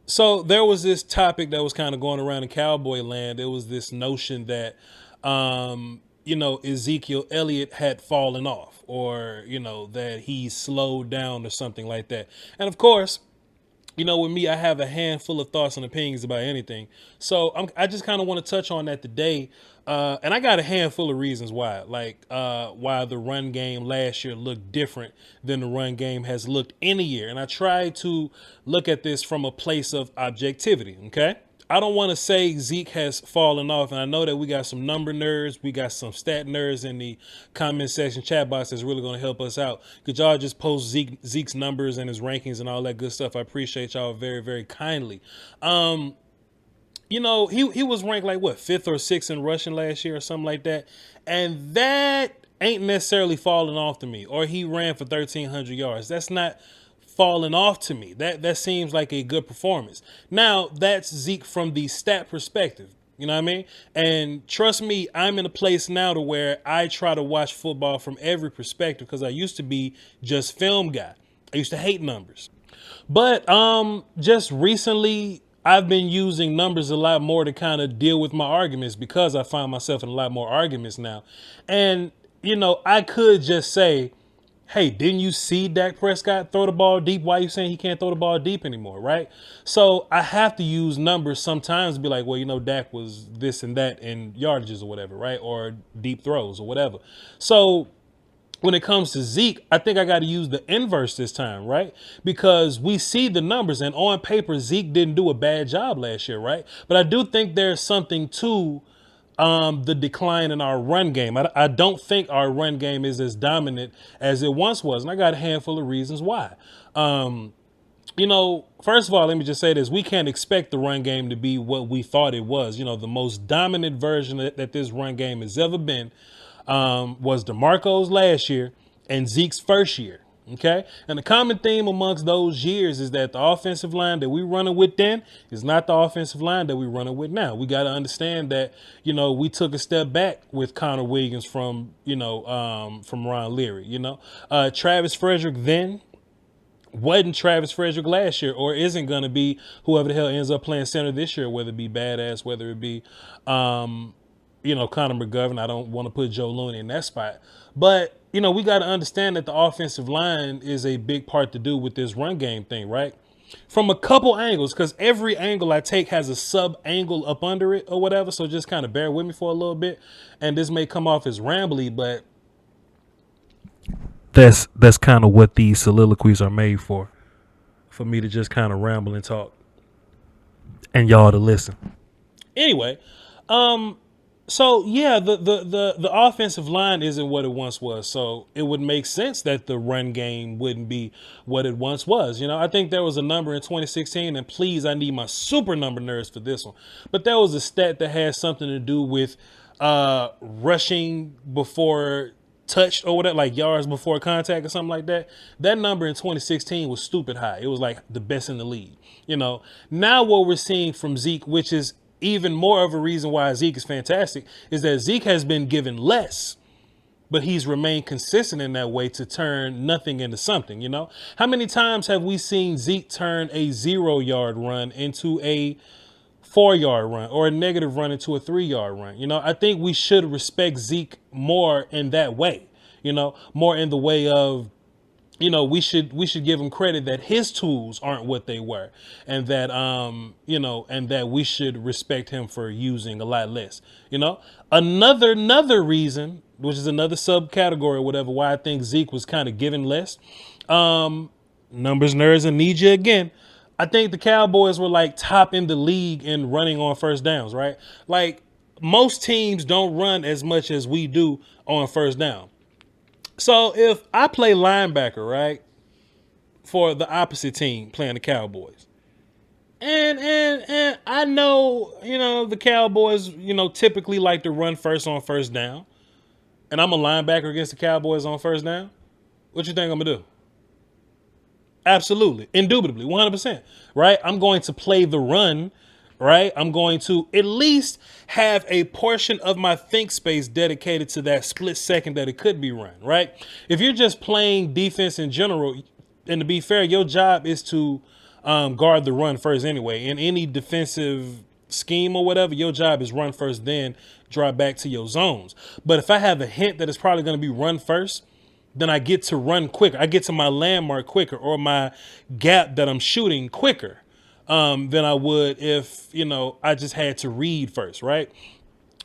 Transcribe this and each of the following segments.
So there was this topic that was kind of going around in Cowboy land. There was this notion that, Ezekiel Elliott had fallen off, or, that he slowed down or something like that. And of course, with me, I have a handful of thoughts and opinions about anything. So I just kind of want to touch on that today. And I got a handful of reasons why, why the run game last year looked different than the run game has looked any year. And I try to look at this from a place of objectivity. Okay. I don't want to say Zeke has fallen off, and I know that we got some number nerds, we got some stat nerds in the comment section chat box that's really going to help us out. Could y'all just post Zeke's numbers and his rankings and all that good stuff? I appreciate y'all very, very kindly. He was ranked like what, 5th or 6th in rushing last year or something like that, and that ain't necessarily falling off to me. Or he ran for 1,300 yards. That's not falling off to me. That seems like a good performance. Now, that's Zeke from the stat perspective. You know what I mean? And trust me, I'm in a place now to where I try to watch football from every perspective, because I used to be just film guy. I used to hate numbers. But just recently, I've been using numbers a lot more to kind of deal with my arguments, because I find myself in a lot more arguments now. And, I could just say, hey, didn't you see Dak Prescott throw the ball deep? Why are you saying he can't throw the ball deep anymore, right? So I have to use numbers sometimes to be like, well, Dak was this and that in yardages or whatever, right? Or deep throws or whatever. So when it comes to Zeke, I think I got to use the inverse this time, right? Because we see the numbers, and on paper, Zeke didn't do a bad job last year, right? But I do think there's something to the decline in our run game. I don't think our run game is as dominant as it once was, and I got a handful of reasons why. First of all, let me just say this. We can't expect the run game to be what we thought it was. The most dominant version that this run game has ever been was DeMarco's last year and Zeke's first year. Okay. And the common theme amongst those years is that the offensive line that we running with then is not the offensive line that we running with now. We got to understand that, we took a step back with Connor Williams from Ron Leary, Travis Frederick then wasn't Travis Frederick last year, or isn't going to be whoever the hell ends up playing center this year, whether it be Badass, whether it be, Connor McGovern. I don't want to put Joe Looney in that spot, but we got to understand that the offensive line is a big part to do with this run game thing, right? From a couple angles, because every angle I take has a sub angle up under it or whatever. So just kind of bear with me for a little bit. And this may come off as rambly, but that's kind of what these soliloquies are made for me to just kind of ramble and talk and y'all to listen. Anyway, so yeah, the offensive line isn't what it once was. So it would make sense that the run game wouldn't be what it once was. I think there was a number in 2016, and please, I need my super number nerds for this one. But there was a stat that had something to do with rushing before touched or whatever, like yards before contact or something like that. That number in 2016 was stupid high. It was like the best in the league. Now what we're seeing from Zeke, which is even more of a reason why Zeke is fantastic, is that Zeke has been given less, but he's remained consistent in that way to turn nothing into something. How many times have we seen Zeke turn a 0-yard run into a 4-yard run, or a negative run into a 3-yard run? I think we should respect Zeke more in that way, more in the way of, we should give him credit that his tools aren't what they were, and that and that we should respect him for using a lot less. Another reason, which is another subcategory or whatever, why I think Zeke was kind of given less. Numbers nerds, and need you again. I think the Cowboys were like top in the league in running on first downs, right? Like most teams don't run as much as we do on first down. So if I play linebacker, right, for the opposite team playing the Cowboys, and I know, the Cowboys, typically like to run first on first down, and I'm a linebacker against the Cowboys on first down, what you think I'm gonna do? Absolutely, indubitably, 100%, right? I'm going to play the run, right? I'm going to at least have a portion of my think space dedicated to that split second that it could be run, right? If you're just playing defense in general, and to be fair, your job is to guard the run first anyway. In any defensive scheme or whatever, your job is run first, then drop back to your zones. But if I have a hint that it's probably going to be run first, then I get to run quicker. I get to my landmark quicker, or my gap that I'm shooting quicker than I would if, I just had to read first, right?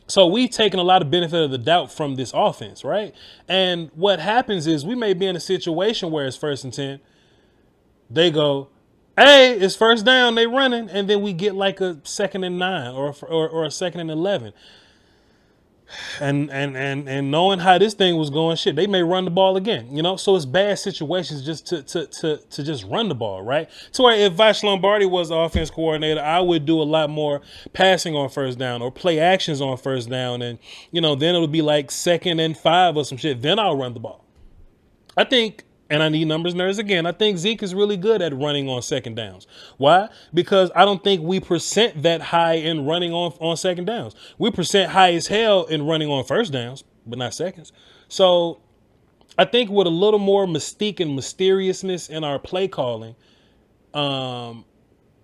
So we've taken a lot of benefit of the doubt from this offense, right? And what happens is we may be in a situation where it's 1st and 10. They go, hey, it's first down, they running, and then we get like a 2nd and 9 or a 2nd and 11. And knowing how this thing was going, shit, they may run the ball again, So it's bad situations just to just run the ball, right? To where if Voch Lombardi was the offense coordinator, I would do a lot more passing on first down or play actions on first down, and then it'll be like 2nd and 5 or some shit. Then I'll run the ball. I think. And I need numbers nerds again. I think Zeke is really good at running on 2nd downs. Why? Because I don't think we percent that high in running on 2nd downs. We percent high as hell in running on first downs, but not seconds. So I think with a little more mystique and mysteriousness in our play calling, and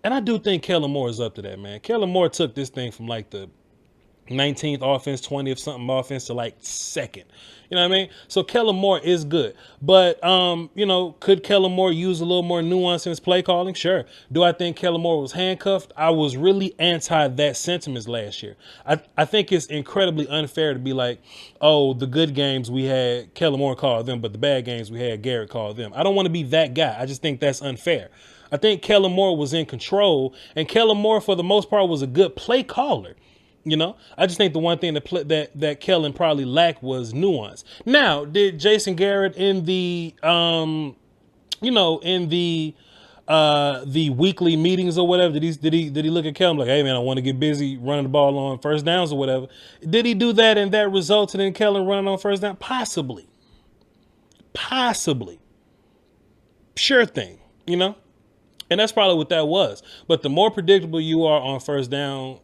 I do think Kellen Moore is up to that, man. Kellen Moore took this thing from like the 19th offense, 20th something offense to like 2nd. You know what I mean? So Kellen Moore is good. But, could Kellen Moore use a little more nuance in his play calling? Sure. Do I think Kellen Moore was handcuffed? I was really anti that sentiment last year. I think it's incredibly unfair to be like, oh, the good games we had, Kellen Moore called them, but the bad games we had, Garrett called them. I don't want to be that guy. I just think that's unfair. I think Kellen Moore was in control, and Kellen Moore, for the most part, was a good play caller. I just think the one thing that Kellen probably lacked was nuance. Now, did Jason Garrett in the weekly meetings or whatever, did he look at Kellen like, hey man, I want to get busy running the ball on first downs or whatever? Did he do that and that resulted in Kellen running on first down? Possibly. Sure thing, and that's probably what that was. But the more predictable you are on first down,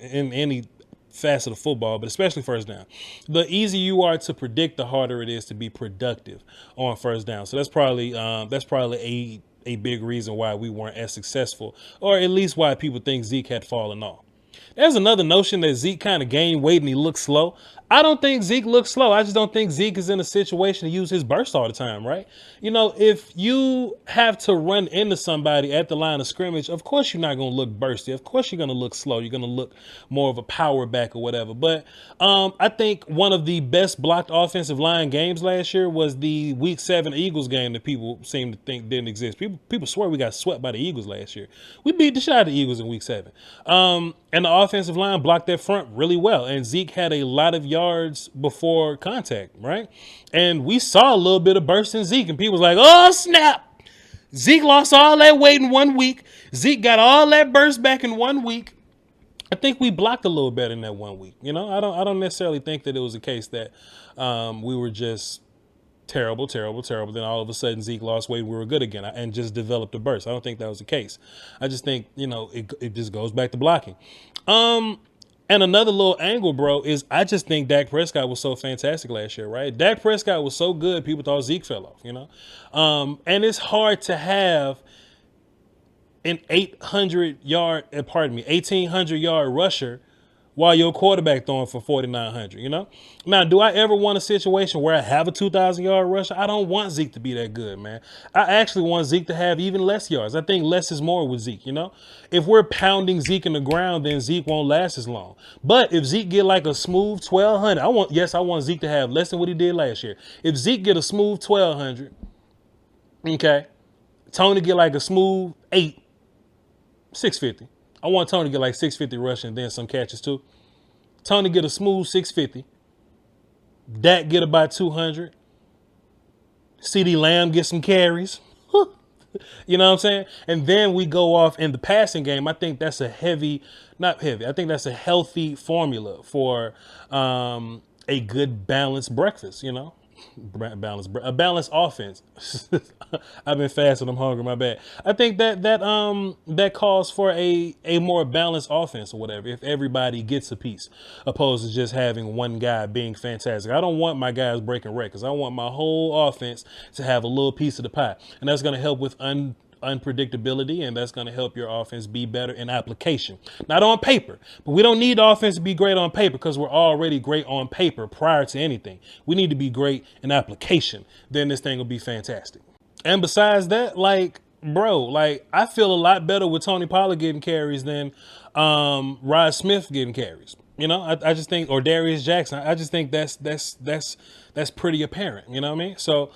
in any facet of football, but especially first down, the easier you are to predict, the harder it is to be productive on first down. So that's probably a big reason why we weren't as successful, or at least why people think Zeke had fallen off. There's another notion that Zeke kind of gained weight and he looks slow. I don't think Zeke looks slow. I just don't think Zeke is in a situation to use his burst all the time, right? If you have to run into somebody at the line of scrimmage, of course you're not going to look bursty. Of course you're going to look slow. You're going to look more of a power back or whatever. But I think one of the best blocked offensive line games last year was the Week 7 Eagles game that people seem to think didn't exist. People swear we got swept by the Eagles last year. We beat the shit out of the Eagles in Week 7. And the offensive line blocked that front really well. And Zeke had a lot of yards before contact, right? And we saw a little bit of burst in Zeke, and people was like, oh, snap. Zeke lost all that weight in 1 week. Zeke got all that burst back in 1 week. I think we blocked a little better in that 1 week. I don't necessarily think that it was a case that we were just terrible. Then all of a sudden Zeke lost weight. We were good again and just developed a burst. I don't think that was the case. I just think, it just goes back to blocking. And another little angle, bro, is I just think Dak Prescott was so fantastic last year, right? Dak Prescott was so good, people thought Zeke fell off, and it's hard to have an 1,800-yard rusher while your quarterback throwing for 4,900, Now, do I ever want a situation where I have a 2,000-yard rusher? I don't want Zeke to be that good, man. I actually want Zeke to have even less yards. I think less is more with Zeke, If we're pounding Zeke in the ground, then Zeke won't last as long. But if Zeke get like a smooth 1,200, I want Zeke to have less than what he did last year. If Zeke get a smooth 1,200, okay, Tony get like a smooth 650. I want Tony to get like 650 rushing and then some catches too. Tony get a smooth 650. Dak get about 200. CeeDee Lamb get some carries. You know what I'm saying? And then we go off in the passing game. I think that's I think that's a healthy formula for a good balanced breakfast, a balanced offense. I've been fasting. I'm hungry. My bad. I think that calls for a more balanced offense or whatever. If everybody gets a piece, opposed to just having one guy being fantastic. I don't want my guys breaking records. I want my whole offense to have a little piece of the pie, and that's going to help with unpredictability, and that's going to help your offense be better in application. Not on paper, but we don't need the offense to be great on paper because we're already great on paper prior to anything. We need to be great in application. Then this thing will be fantastic. And besides that, like, bro, like, I feel a lot better with Tony Pollard getting carries than Rod Smith getting carries. You know, I just think, or Darius Jackson. I just think that's pretty apparent. You know what I mean? So,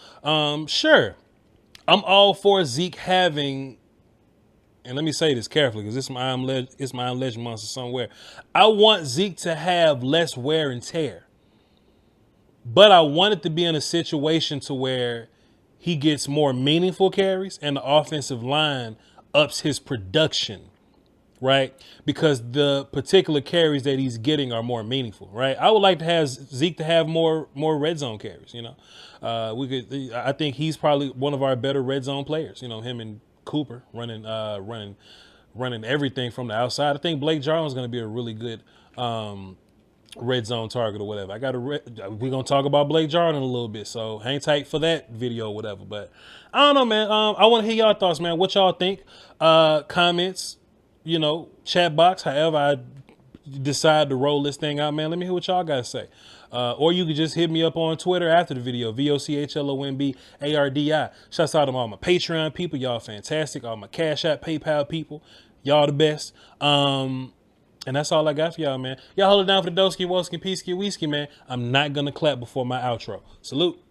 sure, I'm all for Zeke having, and let me say this carefully because it's my own legend monster somewhere. I want Zeke to have less wear and tear, but I want it to be in a situation to where he gets more meaningful carries and the offensive line ups his production, right? Because the particular carries that he's getting are more meaningful, right? I would like to have Zeke to have more red zone carries, you know. I think he's probably one of our better red zone players, you know, him and Cooper running everything from the outside. I think Blake Jarwin's going to be a really good red zone target or whatever. We're going to talk about Blake Jarwin in a little bit, so hang tight for that video or whatever. But I don't know, man. I want to hear y'all thoughts, man. What y'all think? Comments, you know, chat box, however I decide to roll this thing out, man. Let me hear what y'all got to say. Or you could just hit me up on Twitter after the video, VOCHLOMBARDI. Shouts out to all my Patreon people. Y'all fantastic. All my Cash App, PayPal people. Y'all the best. And that's all I got for y'all, man. Y'all hold it down for the Doski, Woski, Peasky, Whiskey, man. I'm not going to clap before my outro. Salute.